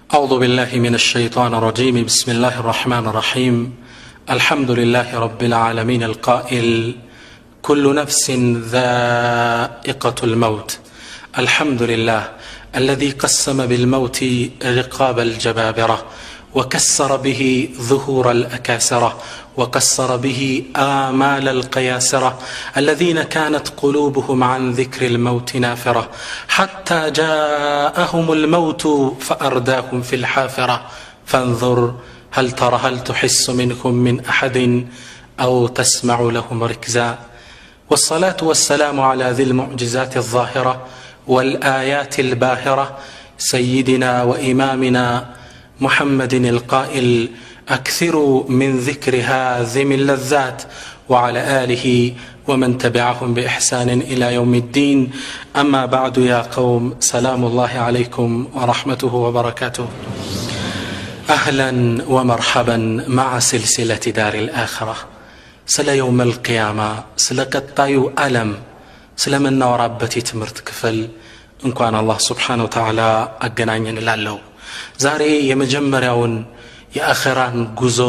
أعوذ بالله من الشيطان الرجيم بسم الله الرحمن الرحيم الحمد لله رب العالمين القائل كل نفس ذائقة الموت الحمد لله الذي قسم بالموت رقاب الجبابرة وكسر به ظهور الأكاسرة وقصر به آمال القياسرة الذين كانت قلوبهم عن ذكر الموت نافرة حتى جاءهم الموت فأرداهم في الحافرة فانظر هل تحس منهم من أحد أو تسمع لهم ركزا والصلاة والسلام على ذي المعجزات الظاهرة والآيات الباهرة سيدنا وإمامنا محمد القائل أكثروا من ذكر هذه اللذات وعلى آله ومن تبعهم بإحسان إلى يوم الدين أما بعد يا قوم سلام الله عليكم ورحمته وبركاته أهلا ومرحبا مع سلسلة دار الآخرة سلا يوم القيامة سلا قطايو ألم سلا من ورابتي تمرت كفل إن كان الله سبحانه وتعالى أقنانين لالو ዛሬ የመጀመሪያውን የአኺራን ጉዞ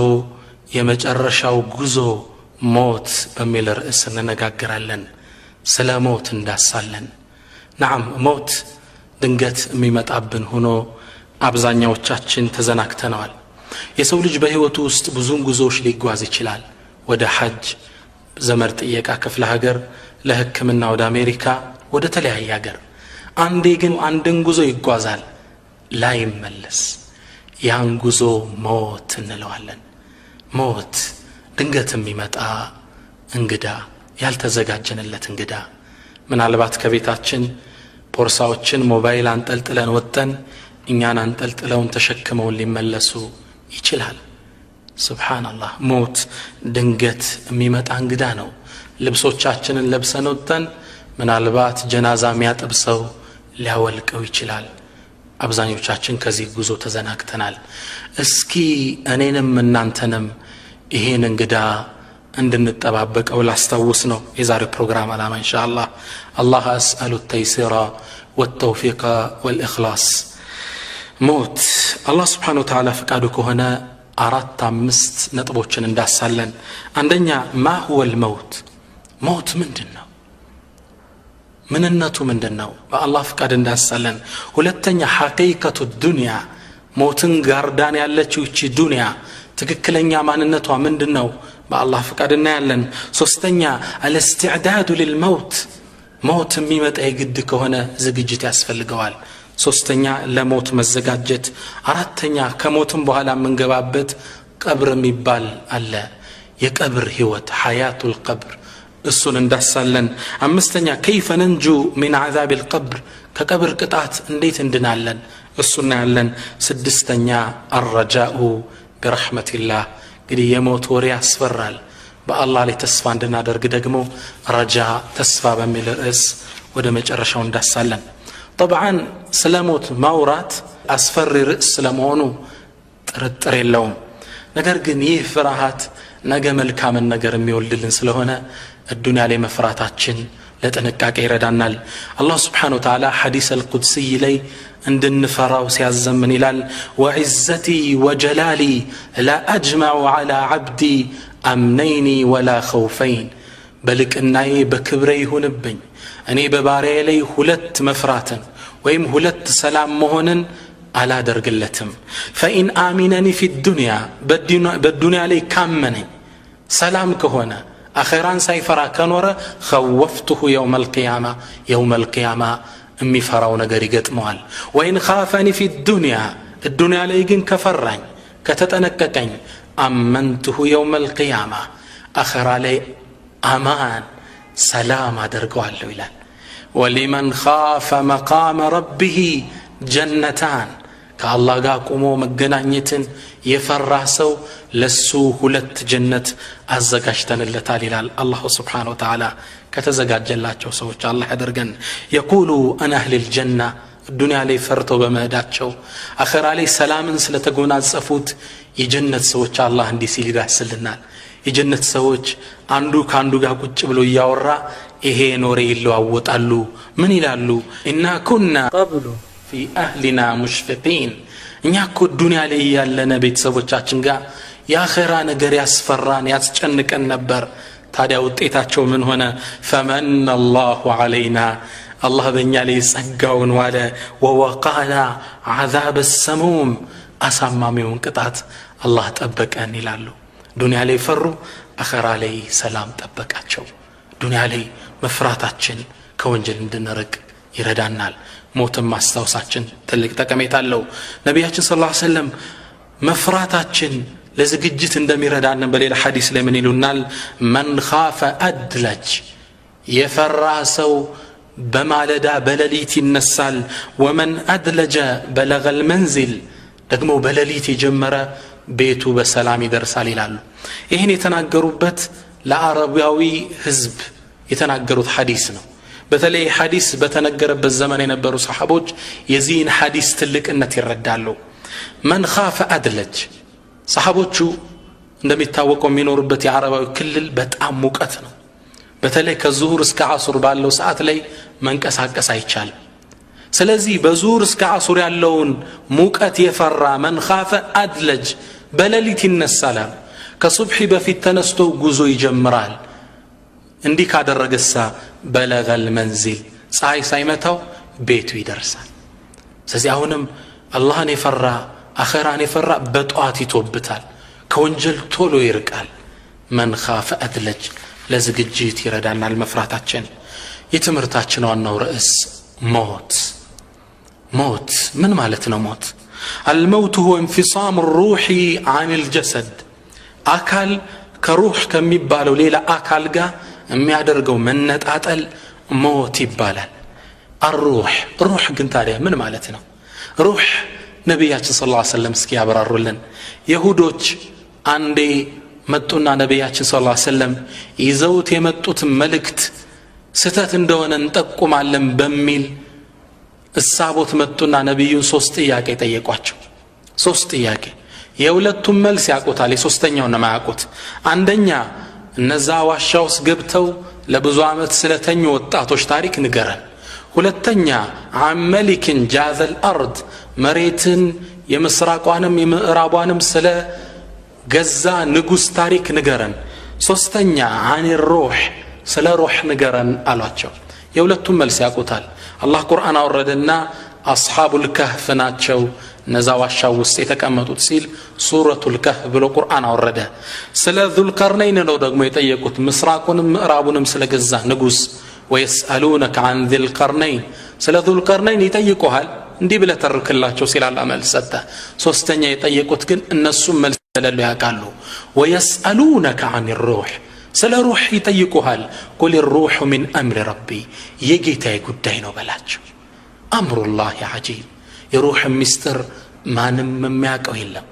የመጨረሻው ጉዞ ሞት በሚል ርዕስ እንነጋገራለን ስለ ሞት እንዳሳለን نعم ሞት ድንገት የሚመጣብን ሆኖ አብዛኛዎቻችን ተዘናክተናል የሰው ልጅ በህይወቱ ውስጥ ብዙ ጉዞዎች ሊጓዝ ይችላል ወደ ሐጅ ዘመድ ጥየቃ ክፍለ ሀገር ለህክምና ወደ አሜሪካ ወደ ተለያየ ሀገር አንዴ ግን አንድን ጉዞ ይጓዛል لا يملس يانغوزو موت እንለዋለን ሞት ድንገት የሚመጣ እንግዳ ያልተዘጋጀንለት እንግዳ ምናልባት ከቤታችን ፖርሳዎችን ሞባይል አንጠልጥለን ወጥተን እኛን አንጠልጥለውን ተሸክመውን ሊመለሱ ይችላል ሱብሃንአላህ ሞት ድንገት የሚመጣ እንግዳ ነው ልብሶቻችንን ለብሰን ወጥተን ምናልባት ጀናዛ የሚያጠብሰው ሊያወልቀው ይችላል አብዛኞቻችን ከዚህ ጉዞ ተዘናክተናል እስኪ እኔንም እናንተንም ይሄን እንግዳ እንድንጠባበቀው ላስታውስ ነው የዛሬው ፕሮግራም አላማ ኢንሻአላህ አላህ አስአሉ التيسير والتوفيق والإخلاص ሞት አላህ Subhanahu Wa Ta'ala ፈቃዱ ከሆነ 4-5 ነጥቦችን እንዳሳለን አንደኛ ما هو الموت ሞት ምንድነው ምንነቱ ምንድነው በአላህ ፍቃድ እንዳሳለን ሁለተኛ ሐቂቀቱ ዱንያ ሞትን ጋርዳን ያለችው እቺ ዱንያ ትክክለኛ ማንነቷ ምንድነው በአላህ ፍቃድ እናያለን ሶስተኛ الاستعداد للموت ሞት የሚመጣ የግድ ከሆነ ዝግጅት ያስፈልገዋል ሶስተኛ ለሞት መዘጋጀት አራተኛ ከሞትም በኋላ መንገባበት ቀብር የሚባል አለ የቀብር ህይወት ሐያቱል ቀብር እሱን እንዳሳለን አምስተኛ كيف ننجو من عذاب القبر ከቀብር ቅጣት እንዴት እንድናለን እሱን ያለን ስድስተኛ الرجاء برحمة الله እንግዲህ የሞት ወሬ ያስፈራል በአላህ ላይ ተስፋ እንድናደርግ ደግሞ ረጃ ተስፋ በሚል ርዕስ ወደ መጨረሻው እንዳሳለን طبعا ስለሞት ማውራት አስፈሪ ርዕስ ስለመሆኑ ጥርጥር የለውም ነገር ግን ይህ ፍርሃት ነገ መልካምን ነገር የሚወልድልን ስለሆነ الدنيا ላይ መፍራታችን ለጥንቃቄ ይረዳናል አላህ Subhanahu Wa Ta'ala ሐዲስ القدسي ላይ እንድንፈራው ሲያዘምን ይላል وعزتي وجلالي لا أجمع على عبدي أمنين ولا خوفين በልቅናዬ በክብሬ ይሁንብኝ እኔ በባሪያዬ ላይ ሁለት መፍራትን ወይም ሁለት ሰላም መሆንን አላደርግለትም فإن آمنني في الدنيا بالدنيا ላይ ካመነኝ ሰላም ከሆነ አኺራን ሳይፈራ ከኖረ خوفته يوم القيامة የሚፈራው ነገር ይገጥመዋል وإن خافني في الدنيا ላይ ግን ከፈራኝ ከተጠነቀቀኝ አመንته يوم القيامة አኺራ ላይ አማን ሰላም አደርገዋለሁ ይላል ولمن خاف مقام ربه جنتان ከአላህ ጋር ቆሞ መገናኘትን የፈራ ሰው ለሱ ሁለት ጀነት አዘጋጅተንለታል ይላል አላህ Subhanahu Wa Ta'ala ከተዘጋጀላቸው ሰዎች አላህ ያደርገን يقول انا اهل الجنه الدنيا ላይ ፈርተው በመሄዳቸው አኺራ ላይ ሰላምን ስለተጎናጸፉት የጀነት ሰዎች አላህ እንዲህ ሲል ይዳስልናል የጀነት ሰዎች አንዱ ካንዱ ጋር ቁጭ ብሎ ያወራ ይሄ ኖሬ ይለዋወጣሉ ምን ይላሉ እና ኩና قبل في أهلنا مشفقين እኛ እኮ ዱንያ ላይ ያለነ ቤተሰቦቻችን ጋር የአኺራ ነገር ያስፈራን ያስጨንቀን ነበር ታዲያ ውጤታቸው ምን ሆነ فمن الله علينا الله በእኛ ላይ ጸጋውን ዋለ ووقانا عذاب السموم አሳማሚውን ቅጣት አላህ ጠበቀን ይላሉ ዱንያ ላይ ፈሩ አኺራ ላይ ሰላም ጠበቃቸው ዱንያ ላይ መፍራታችን ከወንጀል እንድንርቅ ይረዳናል ሞትም ማስታወሳችን ትልቅ ጠቀሜታ አለው ነብያችን ሰለላሁ ዐለይሂ ወሰለም መፍራታችን ለዝግጅት እንደሚረዳን በሌላ ሐዲስ ላይ ምን ይሉናል من خاف أدلج የፈራ ሰው በማለዳ በሌሊት ይነሳል ومن أدلج بلغ المنزل ደግሞ በሌሊት የጀመረ ቤቱ በሰላም ይደርሳል ይላሉ ይሄን የተናገሩበት ለአረቢያዊ ህዝብ የተናገሩት ሐዲስ ነው በተለይ ሐዲስ በተነገረበት ዘመን የነበሩ ሰሃቦች የዚህን ሐዲስ ትልቅነት ይረዳሉ من خاف أدلج ሰሃቦቹ እንደሚታወቀው የሚኖሩበት የአረባዊ ክልል በጣም ሙቀት ነው በተለይ ከዙሁር እስከ አሱር ባለው ሰዓት ላይ መንቀሳቀስ አይቻልም ስለዚህ በዙሁር እስከ አሱር ያለውን ሙቀት የፈራ من خاف أدلج በሌሊት ይነሳል ከሱብሂ በፊት ተነስቶ ጉዞ ይጀምራል እንዲህ ካደረገሳ بلغ المنزل ፀሐይ ሳይመታው ቤቱ ይደርሳል ስለዚህ አሁንም አላህን የፈራ አኺራን የፈራ በጧት ይተውብታል ከወንጀል ቶሎ ይርቃል من خاف أدلج ለዝግጅት ይረዳናል መፍራታችን የትምህርታችን ዋናው ርዕስ ሞት ምን ማለት ነው ሞት الموت هو انفصام الروح عن الجسد አካል ከሩህ ከሚባለው ሌላ አካል ጋር የሚያደርገው መነጣጠል ሞት ይባላል الروح ግን ታዲያ ምን ማለት ነው ሩህ ነብያችን ሰለላሁ ዐለይሂ ወሰለም እስኪ ያብራሩልን ይሁዶች አንዴ መጡና ነብያችን ሰለላሁ ዐለይሂ ወሰለም ይዘውት የመጡት መልእክት ስተት እንደሆነ እንጠቁማለን በሚል እሳቦት መጡና ነብዩን 3 ጥያቄ ጠየቋቸው 3 ጥያቄ የሁለቱም መልስ ያቆታል የሶስተኛው ነው ማያቆት አንደኛ እነዛ ዋሻውስ ገብተው ለብዙ አመት ስለተኙ ወጣቶች ታሪክ ንገረን ሁለተኛ አመሊክን ጃዘል አርድ መሬትን የምስራቋንም የምዕራቧንም ስለ ገዛ ንጉስ ታሪክ ንገረን ሶስተኛ አን الروح ስለ ሩህ ንገረን አሏቸው የሁለቱም መልስ ያቆታል አላህ ቁርአን አወረደና አስሐቡል ከህፍ ናቸው እነዛ ዋሻው ውስጥ የተቀመጡት ሲል ሱረቱል ከህፍ ብሎ ቁርአን አወረደ ስለ ዙልቀርነይን ነው ደግሞ የጠየቁት ምስራቁንም ምዕራቡንም ስለ ገዛ ንጉስ ويسألونك عن ذي القرنين ስለ ዙልቀርነይን ይጠይቁሃል እንዲህ ብለ ተርክላቸው ሲላል አመል ሰጠ ሶስተኛ የጠየቁት ግን እነሱም መልስ ስለሉ ያቃሉ ويسألونك عن الروح ስለ ሩህ ይጠይቁሃል قل الروح من امر ربي የጌታዬ ጉዳይ ነው በላቸው አምሩላህ عجيب የሩህ ሚስጥር ማንም የሚያውቀው የለም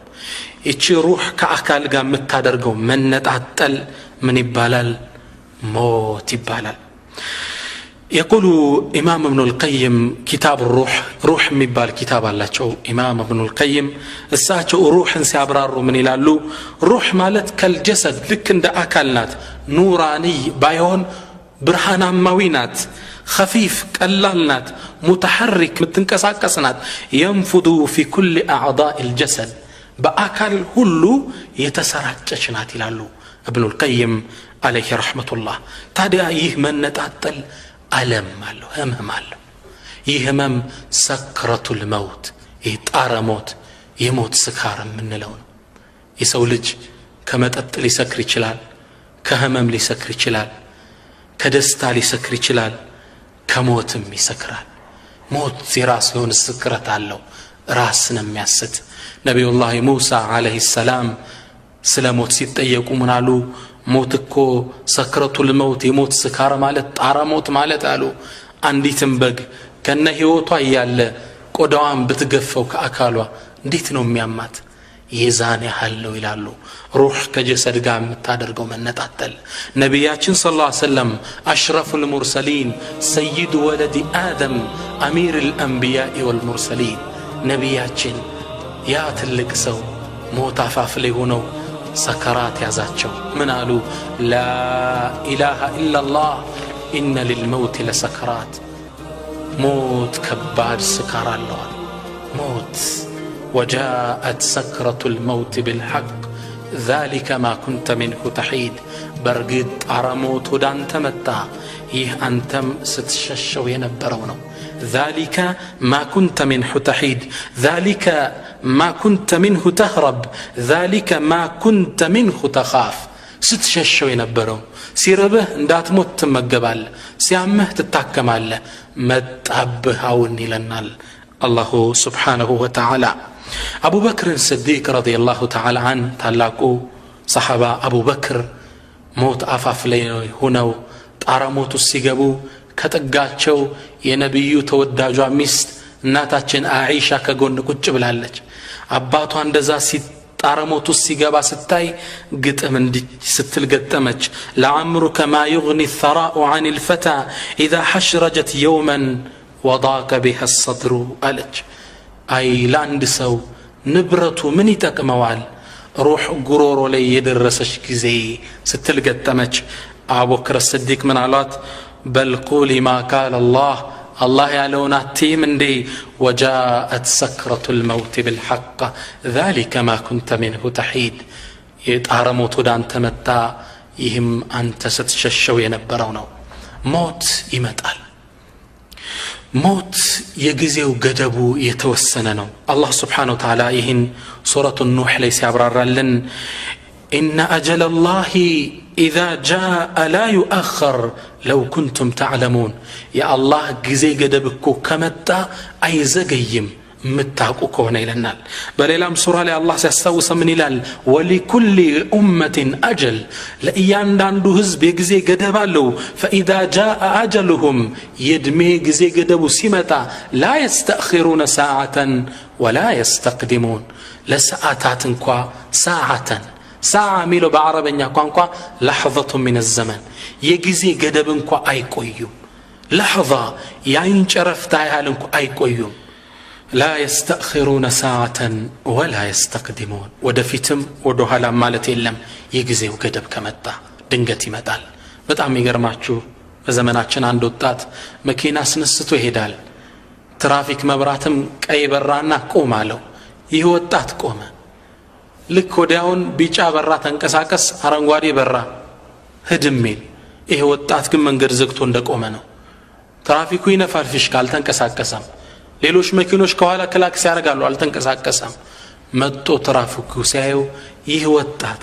እቺ ሩህ ከአካል ጋር የምታደርገው መነጣጠል ምን ይባላል ሞት ይባላል يقول إمام ابن القيم كتاب روح ميبال كتاب الله إمام ابن القيم الساعة روح سيابرار من يلالو روح مالت كالجسد لكن دا أكلنات نوراني بايون برهان موينات خفيف كاللالنات متحرك متنكساكسنات ينفض في كل أعضاء الجسد بأكل هلو يتسرعجشنات يلالو ابن القيم عليه رحمة الله تادي من نتعطل ألم ماله همم ماله يهمم سكرة الموت يطار موت يموت سكارا من لون يسولج كما تطل يسكر يشلال كهمم ليسكر يشلال كدستا ليسكر يشلال كموتم يسكرال موت راس يون السكرة الله راسنا مياست نبي الله موسى عليه السلام سلاموت سيطيقوا منالو موتكو سكرة الموت يموت سكارة مالت طارة موت مالت قالوا عنديتم بق كأنه هيوتو يال قدوان بتقفوا كأكالوا ديتنو ميامات يزاني حلو يلالو روح كجسد قام تادرقوا من نتعطل نبياتين صلى الله عليه وسلم أشرف المرسلين سيد ولد آدم أمير الأنبياء والمرسلين نبياتين يا تلقسو موت عفاف لهونو سكرات يازاتشو من قالوا لا إله إلا الله إن للموت لسكرات موت كبار سكار الله موت وجاءت سكرة الموت بالحق ذلك ما كنت منه تحيد برقد أرموت ودان تمتع أنتم ستششوا ينبرونه ذلك ما كنت منه تحيد ذلك ما كنت منه تهرب ذلك ما كنت منه تخاف ستششوا ينبرون سيربه اندات موت تمقبال سيامه تتاكمال متعبهاوني لنال الله سبحانه وتعالى أبو بكر الصديق رضي الله تعالى عنه تلاقوا صحابة أبو بكر موت أفاف لي هنا طارموت السيقبو كتقاتشو ينبيو توداجوا ميست ناتاتشن عائشة كقون كتش بلالج أباتو اندزا طارموت السيقبا ستاي قتم ستل قتمج لعمرك ما يغني الثراء عن الفتى إذا حشرجت يوما وضاق بها الصدر ألج أي لاند سو نبرتو من يتقموال روح قرورو لي يدرسش كزي ستل قتمج أبو بكر الصديق من علات بل قولي ما قال الله يعلونا تيمن دي وجاءت سكرة الموت بالحق ذلك ما كنت منه تحيد يتعرموت ودان تمتا يهم أنت ستششو ينبرونو موت يمتال موت يجزيو قدبو يتوسننو الله سبحانه وتعالى يهن سورة النوح ليس عبرار لن إن أجل الله إذا جاء لا يؤخر لو كنتم تعلمون يا الله جزي قدبكو كمتا أي زقيم متاقو كون إلى بل إلام سورة لي الله سيستوس من إلال ولكل أمة أجل لأيان داندو هزب يجزي قدبالو فإذا جاء أجلهم يدمي جزي قدبو سمتا لا يستأخرون ساعة ولا يستقدمون لساعات كوا ساعة ميلو بعربنا كوا لحظة من الزمن يجزي قدبنكو أي قيوم لحظة يعني شرفتها هالنكو أي قيوم لا يستأخرون ساعة ولا يستقدمون ودفيتم ودوها مالت اللم يجزي وقدب كمتا دنجتي مدال بتعمي قرماتشو بزمناتشن عندو التات مكينة سنستو هدال ترافيك مبراتم كأي برانا قومالو يهو التات قوما لك وداون بيجا برا تنكساكس هرنغواري برا هدمين يهو التات كم من قرزقتون دك قومانو ترافيكو ينفر فيشكال تنكساكسام ሌሎች መኪኖች ከኋላ ክላክስ ያረጋሉ አልተንቀሳቀሰም መጥቶ ትራፊኩ ሲያዩ ይህ ወጣት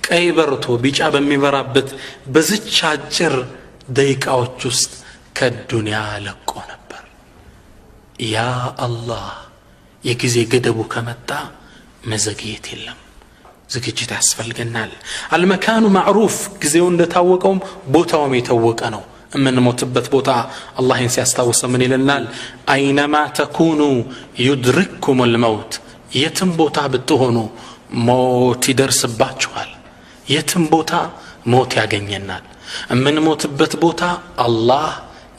ቀይ በርቶ ቢጫ በሚበራበት በዝቻ አጭር ደቂቃዎች ውስጥ ከዱንያ ለቆ ነበር ያ አላህ የጊዜ ገደቡ ከመጣ መዘግየት የለም ዝግጅት ያስፈልገናል አልመካኑ ማዕሩፍ ጊዜው እንደታወቀው ቦታውም የታወቀ ነው من موتبت بوتا الله ينسي استوصى من النال أينما تكونوا يدرككم الموت يتم بوتا بتهونو موت درس باتشوال يتم بوتا موت ياغنينال من موتبت بوتا الله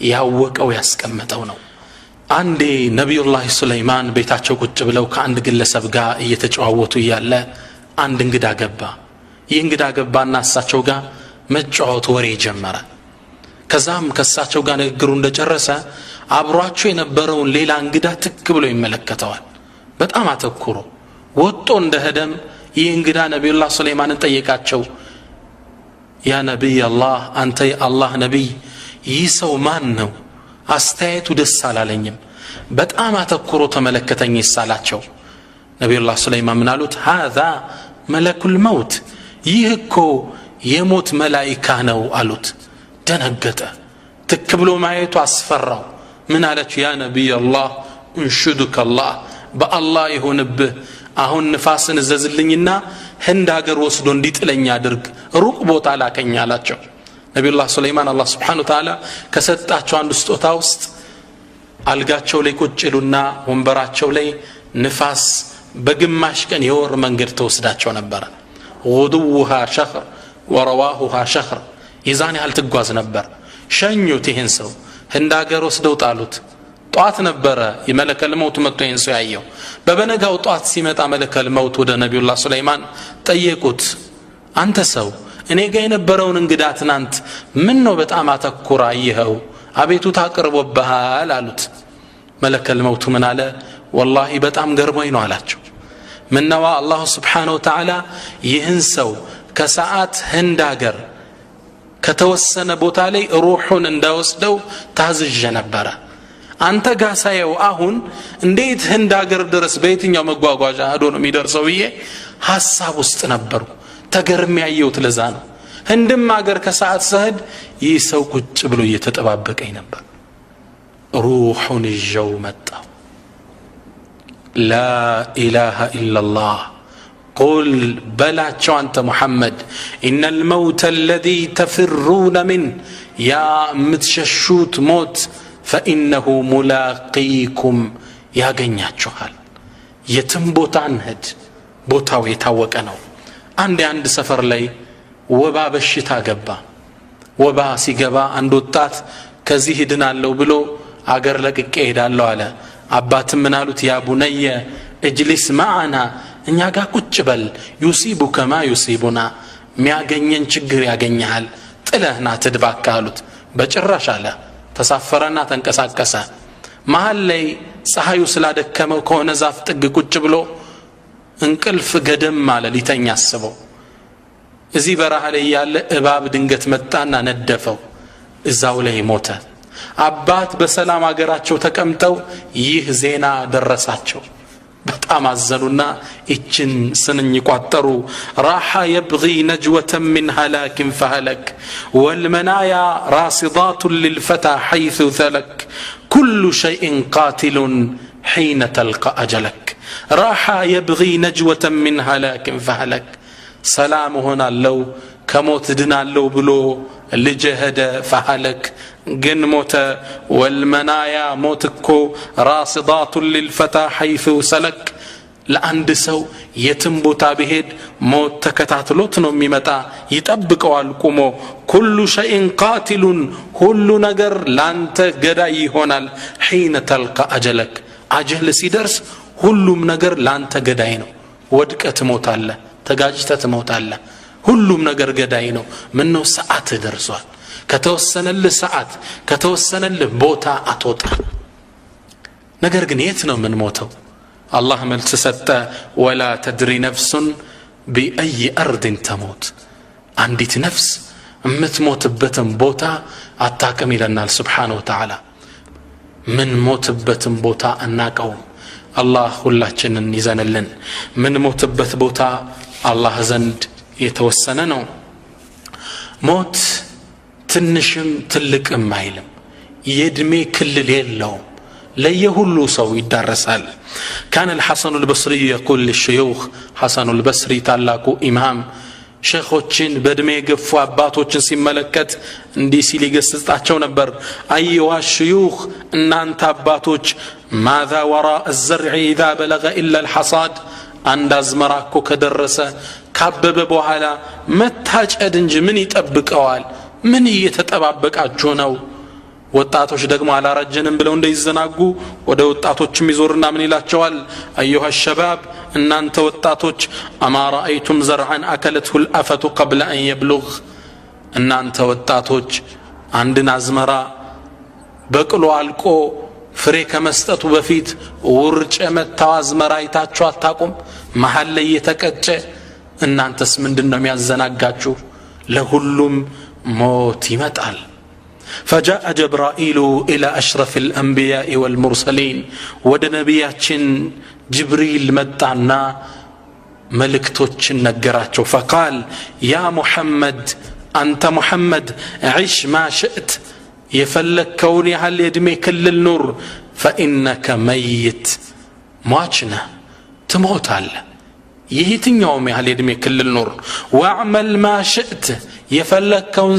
ياوق أو يسكمتونو عندي نبي الله سليمان بيتاچو ቁጭ ብለው ከአንድ ግለሰብ ጋር እየተጫወቱ ያለ አንድ እንግዳ ገባ ይንግዳ ገባና እሳቸው ጋር መጫወት ወሬ ጀመረ ከዛም ከሳቸው ጋር ንግግሩ እንደጨረሰ አብሯቸው የነበረውን ሌላ እንግዳ ትክ ብሎ ይመለከተዋል በጣም አተኩሮ ወጥቶ እንደሄደም ይህ እንግዳ ነብዩላህ ሱለይማንን ጠየቃቸው ያ ነብይ አላህ አንተ አላህ ነብይ ይህ ሰው ማን ነው አስተያየቱ ደስ አላለኝም በጣም አተኩሮ ተመለከተኝ ይሳላቸው ነብዩላህ ሱለይማን ምን አሉት هذا ملك الموت ይህ እኮ የሞት መላእክት ነው አሉት ደነገጠ ተከብሎ ማየቱ አስፈራው ምን አለች ያ ነብይ አላህ እንሽዱከ አላህ በአላህ ይሁንብህ አሁን ንፋስን ዘዝልኝና ህንድ ሀገር ወስዶ እንዲጥለኝ አድርግ ሩቅ ቦታ ላከኝ አላቸው ነብዩላህ ሱለይማን አላህ Subhanahu Wa Ta'ala ከሰጣቸው አንድ ስጦታ ውስጥ አልጋቸው ላይ ቁጭሉና ወንበራቸው ላይ ንፋስ በግማሽ ቀን የወር መንገድ ተወስዳቸው ነበር غدوها شهر ورواحها شهر ይዛን ያህል ትጓዝ ነበር ሸኙት ይሄን ሰው ህንድ ሀገር ወስደው ጣሉት ጧት ነበረ የመለከል መውት መጥቶ ይሄን ሰው ያየው በበነጋው ጧት ሲመጣ መለከል መውት ወደ ነብዩላህ ሱለይማን ጠየቁት አንተ ሰው እኔ ጋር የነበረውን እንግዳ ትናንት ምን ነው በጣም አተኩራ ይሄው አቤቱ ታቀርቦብሃል አሉት መለከል መውት ምን አለ والله በጣም ገርሞኝ ነው አላቸው ምነዋ አላህ Subhanahu Wa Ta'ala ይህን ሰው ከሰዓት ህንድ ሀገር ከተወሰነ ቦታ ላይ ሩሑን እንዳወስደው ታዝዤ ነበር አንተ ጋር ሳየው አሁን እንዴት ህንድ ሀገር ድረስ በየትኛው መጓጓዣ ሄዶ ነው የሚደርሰው ብዬ ሐሳብ ውስጥ ነበር ተገርሜ ያየሁት ለዛ ነው ህንድም ሀገር ከሰዓት ሰህድ ይህ ሰው ቁጭ ብሎ እየተጠባበቀኝ ነበር ሩሑን ይዤው መጣው لا إله إلا الله قل بلاچو أنت محمد إن الموت الذي تفرون منه يا متششوت موت فإنه ملاقيكم يا ገኛችኋል የትም ቦታ አንሄድ ቦታው የታወቀ ነው አንድ ሰፈር ላይ ወባ በሽታ ገባ ወባ ሲገባ አንድ ወጣት ከዚህ ሄድናለሁ ብሎ አገር ለቅቄ ሄዳለሁ አለ አባትም ምን አሉት ያ ቡነየ اجلس معنا እኛ ጋር ቁጭ በል يصيبك ما يصيبنا ሚያገኘን ችግር ያገኛል ጥለህና ትድባካ አሉት በጭራሽ አለ ተሳፈረና ተንቀሳቀሰ መሃል ላይ ፀሐዩ ስላደከመው ከሆነ ዛፍ ጥግ ቁጭ ብሎ እንቅልፍ ገደም አለ ሊተኛ አስበው እዚህ በረሃ ላይ ያለ እባብ ድንገት መጣና ነደፈው እዛው ላይ ሞተ አባት በሰላም አገራቸው ተቀምጠው ይህ ዜና ደረሳቸው በጣም አዘኑና እችን ስንኝ ቋጠሩ راح يبغي نجوة من هلاك فهلك والمنايا راصدات للفتى حيث ثلك كل شيء قاتل حين تلقى أجلك راح يبغي نجوة من هلاك فهلك سلام هنا لو كموت دنا لو بلو لجهد فهلك جن موت والمنايا موتكو راصدات للفتى حيث سلك لأند سو يتم بوتا بهد موت تكتاتلوت نو ميمتا يطبقوال قومو كل شيء قاتل كل نجر لانت غداي يሆናል حين تلقى أجلك أجل ሲደርስ ሁሉም ነገር ላንተ ገዳይ ነው ወድቀህ ትሞታለህ ተጋጭተህ ትሞታለህ ሁሉም ነገር ገዳይ ነው ምን ነው ሰዓት ደርሷል ከተወሰነልህ ሰዓት ከተወሰነልህ ቦታ አትወጣ ነገር ግን የት ነው ምን ሞተው አላህ መልስ ሰጠ ولا تدري نفس بأي أرض تموت አንዲት ነፍስ የምትሞትበትን ቦታ አታውቅም ይለናል Subhanahu Wa Ta'ala ምን ሞትበትን ቦታ አናውቀውም አላህ ሁላችንን ይዘንልን ምን ሞትበት ቦታ አላህ ዘንድ የተወሰነ ነው ሞት ትንሽም ትልቅም አይልም የእድሜ ክልል የለውም ለየሁሉ ሰው ይዳረሳል كان الحسن البصري يقول للشيوخ حسن البصري ታላቁ ኢማም ሸኾችን በእድሜ ገፉ አባቶችን ሲመለከት እንዲህ ሲል ይገስጻቸው ነበር አዩሃ الشيوخ እናንተ አባቶች ماذا وراء الزرع اذا بلغ الا الحصاد አንድ አዝመራ እኮ ከደረሰ ካበበ በኋላ መታጨድ እንጂ ምን ይጠብቀዋል ምን እየተጠባበቃችሁ ነው ወጣቶች ደግሞ አላረጀንም ብለው እንደይዘናጉ ወደ ወጣቶችም ይዞርና ምን ይላቸዋል አዩሃ الشباب እናንተ ወጣቶች أما رأيتم زرعا أكلته الآفة قبل أن يبلغ እናንተ ወጣቶች አንድን አዝመራ በቅሎ አልቆ ፍሬ ከመስጠቱ በፊት ውርጭ መታው አዝመራ አይታችሁ አታቁም መሃል ላይ የተቀጨ እናንተስ ምንድነው የሚያዘናጋችሁ ለሁሉም موت ይመጣል فجاء جبرائيل إلى أشرف الأنبياء والمرسلين ود نبياتين جبريل متعنا ملكتوچن نغراچو فقال يا محمد أنت محمد عش ما شئت يفلكون يحل يدمي كل النور فإنك ميت مواچنا تموت الله يهتنيوم يحل يدمي كل النور واعمل ما شئت يفلكون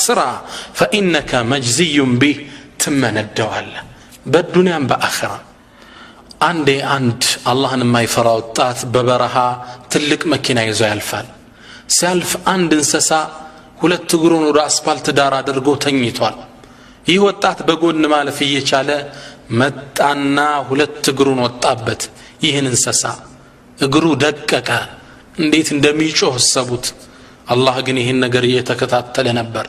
سرا فإنك مجزي به تمن الدوال بالدنيا بآخرة عندي عند الله ما يفرع الطاعت ببرها تلك مكينة يزوي الفال سالف عند انسسا ሁለት እግሩን ወደ አስፋልት ዳር አድርጎ ተኝቷል ይህ ወጣት በጎን ማለፍ እየቻለ መጣና ሁለት እግሩን ወጣበት ይህን እንሰሳ እግሩ ደቀቀ እንዴት እንደሚጮህ ሰቡት አላህ ግን ይህን ነገር እየተከታተለ ነበር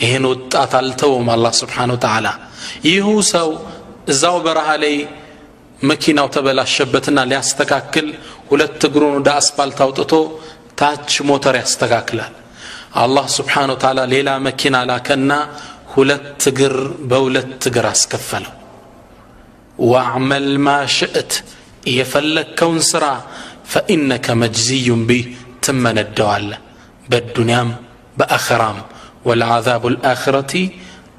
ይህን ወጣት አልተውም አላህ Subhanahu Wa Ta'ala ይሁ ሰው እዛው በረሃ ላይ መኪናው ተበላሸበትና ሊያስተካክል ሁለት እግሩን ወደ አስፋልት አውጥቶ ታች ሞተር ያስተካክላል አላህ Subhanahu Wa Ta'ala ሌላ መኪና ላከና ሁለት እግር በሁለት እግር አስከፈለው واعمل ما شئت የፈለከውን ስራ فإنك مجزي به تمندዋል በዱንያም በአኺራም والعذاب الآخرة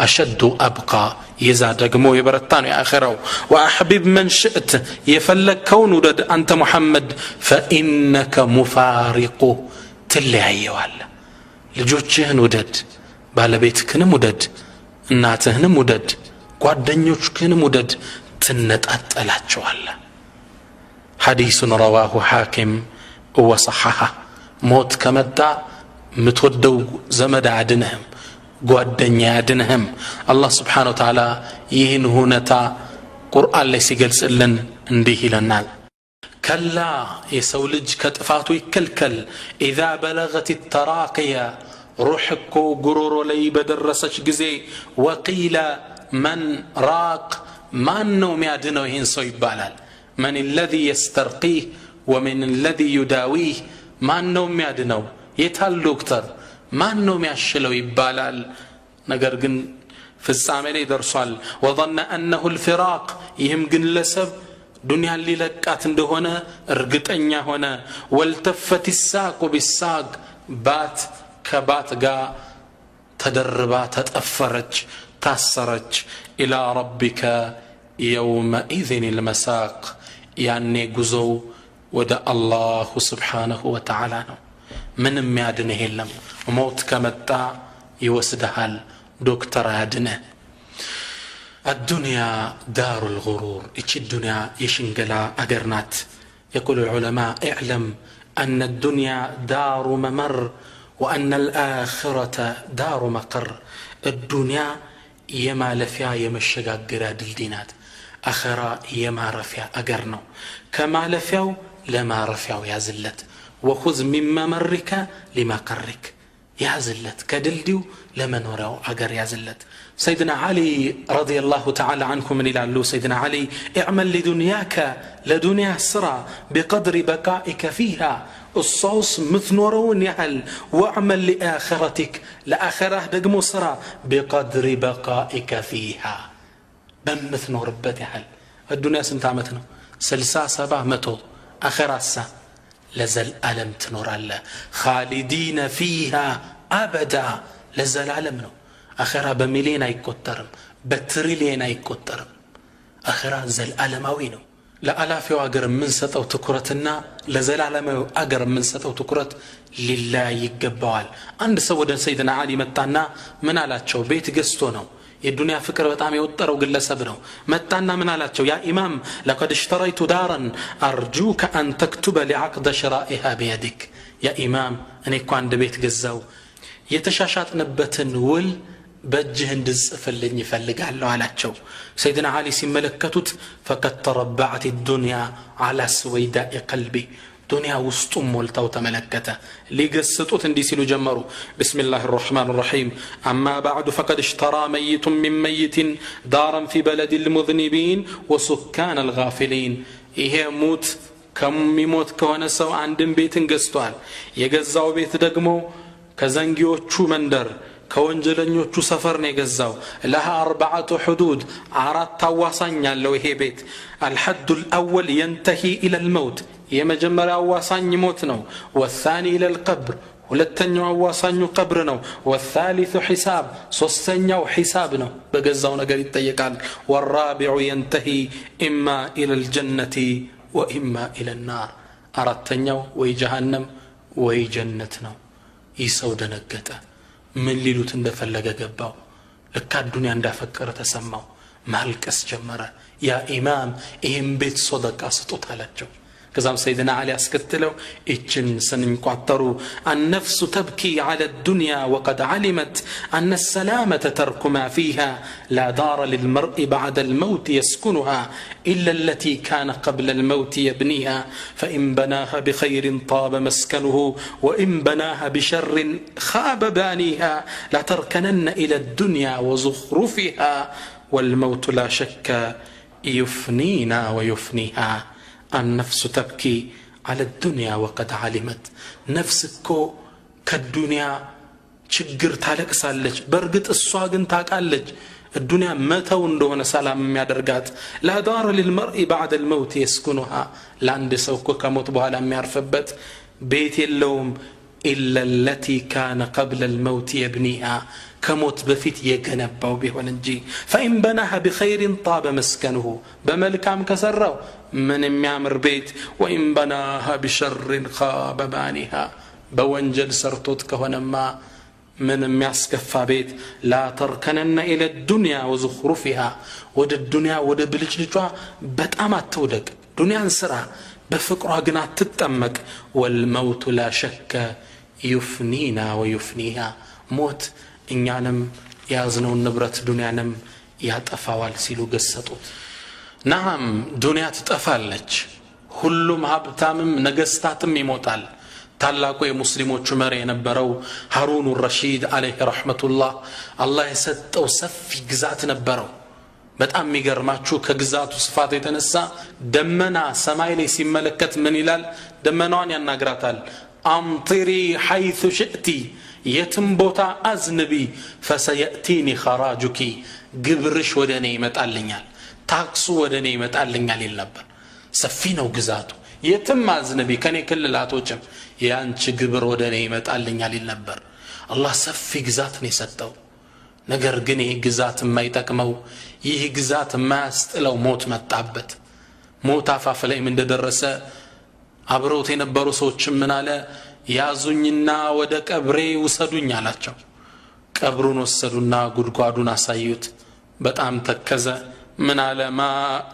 أشد أبقى يزا دغمو يبرتانو يا آخرو وأحبب من شئت يفلكون ودد أنت محمد فإنك مفارق تلعيوال ልጆችህን ውደድ ባለቤትህንም ውደድ እናትህንም ውደድ ጓደኞችህንም ውደድ ትነጣጣላቸዋለህ حديث رواه حاكم وصححه موت ከመጣ ምትወደው ዘመድ አድነህም ጓደኛ አድነህም አላህ Subhanahu Wa Ta'ala ይህን ሁነታ ቁርአን ላይ ሲገልጽልን እንዲህ ይለናል ከላ የሰው ልጅ ከጥፋቱ ይከልከል اذا بلغت التراقية روحك ጉሮሮ ላይ በደረሰች ጊዜ وقيل من راق ማን ነው የሚያድነው ይህን ሰው ይባላል من الذي يسترقيه ومن الذي يداويه ማን ነው የሚያድነው የታል ዶክተር ማን ነው የሚያሽለው ይባላል ነገር ግን ፍጻሜ ላይ ደርሷል وظن انه الفراق ይህም ግለሰብ ዱንያ ሊለቃት እንደሆነ እርግጠኛ ሆነ والتفت الساق بالساق ባት ከባት ጋር ተደርባ ተጠፈረች ታሰረች الى ربك يومئذ المساق ያኔ ጉዞው ወደ አላህ Subhanahu Wa Ta'ala ነው ምንም ያድነህ የለም ሞት ከመጣ ይወስደሃል ዶክተር ያድነህ الدنيا دار الغرور ايش الدنيا يشنقلا اجرنات يقول العلماء اعلم ان الدنيا دار ممر وان الاخره دار مقر الدنيا يما لفيا يمشغاغرا دلدينات اخره يما رفيا اجرنو كما لفياو لما رفياو يازلت وخذ من ممرك لمقرك يازلت كدلديو لمنورو اجر يازلت سيدنا علي رضي الله تعالى عنه من يلالو سيدنا علي اعمل لدنياك لدنيا سرا بقدر بقائك فيها الصوص مثنورون يهل واعمل لآخرتك لآخرة دقمو سرا بقدر بقائك فيها بمثنور بتهل الدنيا سنتعمتنا سلسا سبع متو آخرة السا لزل ألم تنور الله خالدين فيها أبدا لزل ألمنا آخرة بمليين يكترم بتريلين يكترم آخرة زل ألموينو لا ألاف أجر من ستو تكرتنا لزل ألمو أجر من ستو تكرت لله يقبال عند سودا سيدنا علي متانا من على تشو بيت قستونه الدنيا فكرة بتعمي وطر وقل سبنه متانا من على تشو يا إمام لقد اشتريت دارا أرجوك أن تكتب لعقد شرائها بيدك يا إمام أنا يكون بيت قزاو يتشاشات نبتن ول بجهن دز فلني فلق له على تشو سيدنا علي سملكتت فقد تربعت الدنيا على سويداء قلبي دنيا وسطم ولتو تملكته ليقسطوت اندي سيلو جمروا بسم الله الرحمن الرحيم أما بعد فقد اشترى ميت من ميت دارا في بلد المذنبين وسكان الغافلين إيه موت كم يموت كون سو عندن بيت قسطوال يقزاو بيت دقمو كزنجيوچو مندر كونجلنيوچو سفر نيغزاو لها 4 حدود عرات تواسان يالو ይሄ ቤት الحد الأول ينتهي إلى الموت يمجمر أواسان يموتنو والثاني إلى القبر ሁለተኛው አዋሳኙ ቀብር ነው والثالث حساب ሶስተኛው ሒሳብ ነው በገዛው ነገር ይጠየቃል والرابع ينتهي إما إلى الجنة وإما إلى النار አራተኛው ወይ ጀሃነም ወይ ጀነት ነው ይሰው ደነገጠ ምን ሊሉት እንደፈለገ ገባው ለካ ዱንያ እንዳፈቀረ ተሰማው ማልቀስ ጀመረ ያ ኢማም ይሄን ቤት ሶደቃ ስጦታ አላቸው كزام سيدنا علي أسكتلو إتشن سننقطرو النفس تبكي على الدنيا وقد علمت أن السلامة ترك ما فيها لا دار للمرء بعد الموت يسكنها إلا التي كان قبل الموت يبنيها فإن بناها بخير طاب مسكنه وإن بناها بشر خاب بانيها لا تركنن إلى الدنيا وزخرفها والموت لا شك يفنينا ويفنيها النفس تبكي على الدنيا وقد علمت نفسك كالدنيا ችግር ታለቅሳለች በርግጥ እሷ ግን ታቃለች الدنيا متى እንደሆነ ሰላም የሚያደርጋት لا دار للمرء بعد الموت يسكنها ለአንድ ሰው ከሞት በኋላ የሚያርፍበት ቤት የለውም إلا التي كان قبل الموت يبنيها كموت بفيت يجنباو بيهون انجي فإن بناها بخير طاب مسكنه بملكام كسروا من يعمر بيت وإن بناها بشر خاب بانها بوانجل سرطوت كهونما من يسكفى بيت لا تركنن إلى الدنيا وزخرفها ود الدنيا ود بلجلجوا بتأمات تودك دنيا انسرها بفقرها قناة تتأمك والموت لا شك يفنينا ويفنيها موت እኛንም ያዝነው ንብረት ዱንያንም ያጠፋዋል ሲሉ ገሰጡት نعم ዱንያ ትጠፋለች ሁሉም ሀብታምም ነገስታትም ይሞታል ታላቁ የሙስሊሞች መሪ የነበረው ሃሩን الرشيد عليه رحمة الله አላህ የሰጠው ሰፊ ግዛት ነበረው በጣም የሚገርማችሁ ከግዛቱ ስፋት የተነሳ ደመና ሰማይ ላይ ሲመለከት ምን ይላል ደመናዋን ያናግራታል أمطري حيث شئتي يتم بوتا أزنبي فسيأتيني خراجك قبرش ودني متقلنيال تاكسو ودني متقلنيال النبر سفينة وقزاتو يتم أزنبي كان كل لا توجم يانش قبر ودني متقلنيال النبر الله سفي قزاتني ستو نقر قني قزات ما يتكمو يه قزات ما استلو موت متعبت موت عفاف لي من درسة አብሮት የነበሩ ሰዎች ምን አለ ያዙኝና ወደ ቀብሬ ወሰዱኝ አላቸው ቀብሩን ወሰዱና ጉድጓዱን አሳዩት በጣም ተከዘ ምን አለ ማ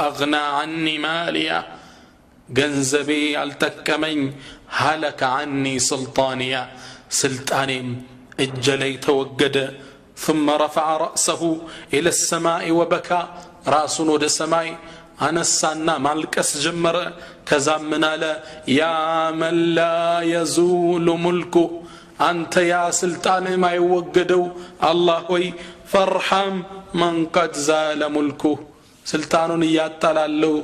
አግና عني ماليا ገንዘቤ አልተከመኝ هلك عني سلطانيا سلطانيم እጀለይ ተወገደ ثم رفع رأسه إلى السماء وبكى راسون ወደ ሰማይ አነሳና ማልቀስ ጀመረ ከዛም ምን አለ ያ መን ላ የዙሉ ሙልኩ አንተ ያ ስልጣን የማይወገደው አላህ ሆይ ፈርሐም መን ቀድ ዛለ ሙልኩ ስልጣኑን እያጣላለው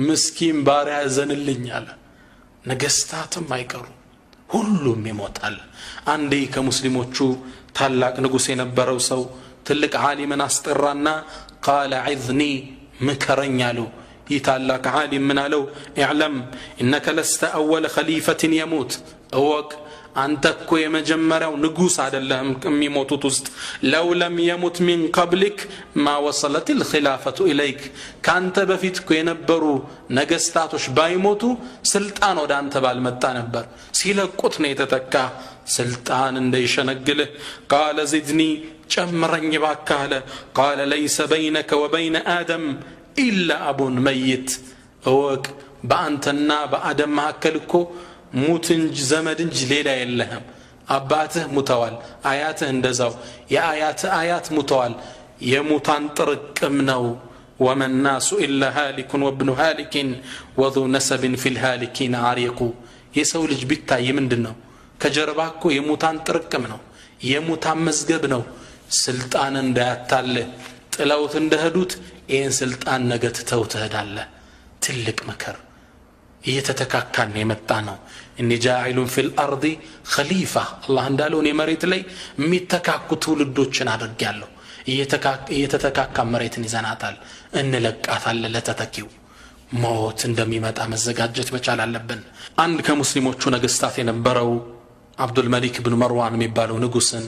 ምስኪን ባሪያ ያዘንልኝ አለ ነገስታትም አይቀሩ ሁሉም ይሞታል አንዴ ከሙስሊሞቹ ታላቅ ንጉስ የነበረው ሰው ትልቅ ዓሊምን አስጠራና قال عذني مكرنيالو يتعلق عالم منالو اعلم انك لست اول خليفة يموت اوك አንተኮ የመጀመሪያው ንጉስ አይደለም ከሚሞቱት ውስጥ لو لم يمت من قبلك ما وصلت الخلافة اليك ካንተ በፊት የነበሩ ነገስታቶች ባይሞቱ ስልጣን ወደ አንተ ባልመጣ ነበር ሲለቁት ነው የተተካ ስልጣን እንደይሸነግልህ قال زدني ጨምረኝ ባካለ قال ليس بينك وبين آدم إلا أب ميت اوك በአንተና በአደም መካከል እኮ ሙትንጅ ዘመድንጅ ሌላ የለህም አባትህ ሙተዋል አያትህ እንደዛው የአያትህ አያት ሙተዋል የሙታን ጥርቅም ነው وما الناس إلا هالك وابن هالك وذو نسب في الهالكين عريق የሰው ልጅ ቢታይ ምንድነው ከጀርባኮ የሙታን ጥርቅም ነው የሙታን መዝገብ ነው ስልጣን እንዳያታልህ ጥለውት እንደሄዱት ይሄን ስልጣን ነገ ትተው ትሄዳለህ ትልቅ መከር እየተተካካን የመጣ ነው እንጂ ጃኢሉን ፊል አርዲ ኸሊፋ አላህ እንዳለው ነው መሬት ላይ የሚተካኩ ትውልዶችን አድርጋለሁ እየተተካካ መሬትን ይዘናታል እንለቃታለን ለተተኪው ሞት እንደሚመጣ መዘጋጀት መቻል አለብን አንድ ከሙስሊሞቹ ነገስታት የነበረው አብዱል መሊክ ኢብኑ መርዋን የሚባለው ንጉስን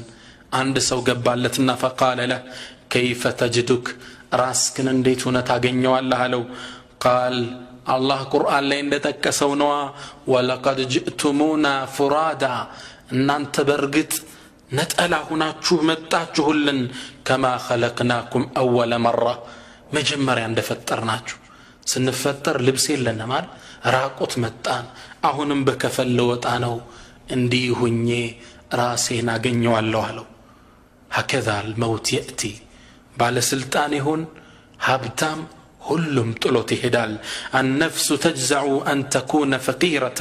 አንድ ሰው ገባለትና فقال له كيف تجدك راسكن እንዴት ሆነ ታገኘዋለህ አለው قال الله قرآن ላይ እንደተከሰው ነው ولقد جئتمونا فرادا እናንተ በርግጥ ነጠላ ሆናችሁ መጣችሁልን كما خلقناكم اول مره መጀመሪያ እንደፈጠርናችሁ ስንፈጠር ልብስ የለንም አይደል ራቆት መጣን አሁንም በከፈል ለወጣ ነው እንዲህ ሁኜ ራሴን አገኘዋለሁ አለው هكذا الموت يأتي ባለ ስልጣን ይሁን ሀብታም ሁሉም ጥሎት ይሄዳል النفس تجزع أن تكون فقيرة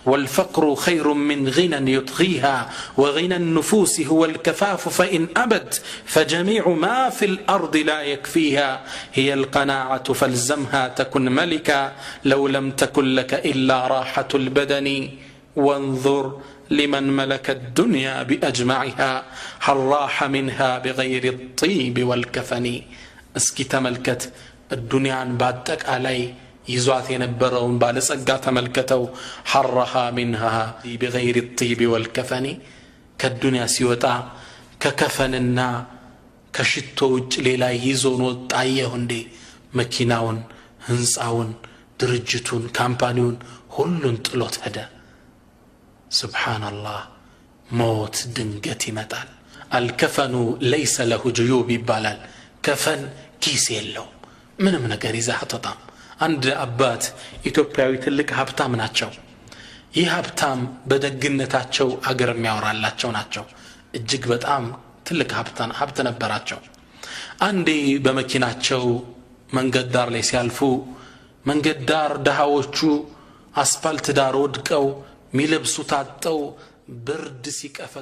والفقر خير من غنى يطغيها وغنى النفوس هو الكفاف فإن أبد فجميع ما في الأرض لا يكفيها هي القناعة فالزمها تكن ملكا لو لم تكن لك إلا راحة البدن وانظر لمن ملك الدنيا بأجمعها هل راح منها بغير الطيب والكفن اسكي تملكت الدنيا بعدك علي يزوات ينبرون بالسقا تملكتو حرها منها بغير الطيب والكفن كالدنيا سيوتا ككفننا كشتو وج ليلا يزون وطايه اندي مكيناون هنصاون درجتون كامبانيون ሁሉን ጥሎት ሄደ سبحان الله موت ድንገት ይመጣል الكفن ليس له جيوب ይባላል كفن ኪስ የለው ምንም ነገር ይዘህ አትወጣም አንድ አባት ኢትዮጵያዊ ትልቅ ሀብታም ናቸው ይህ ሀብታም በደግነታቸው አገር የሚያወራላቸው ናቸው እጅግ በጣም ትልቅ ሀብት ነበራቸው አንዴ በመኪናቸው መንገድ ዳር ላይ ሲያልፉ መንገድ ዳር ደሃዎቹ አስፋልት ዳር ወድቀው ሚለብሱ ታጠው ብርድ ሲቀፈ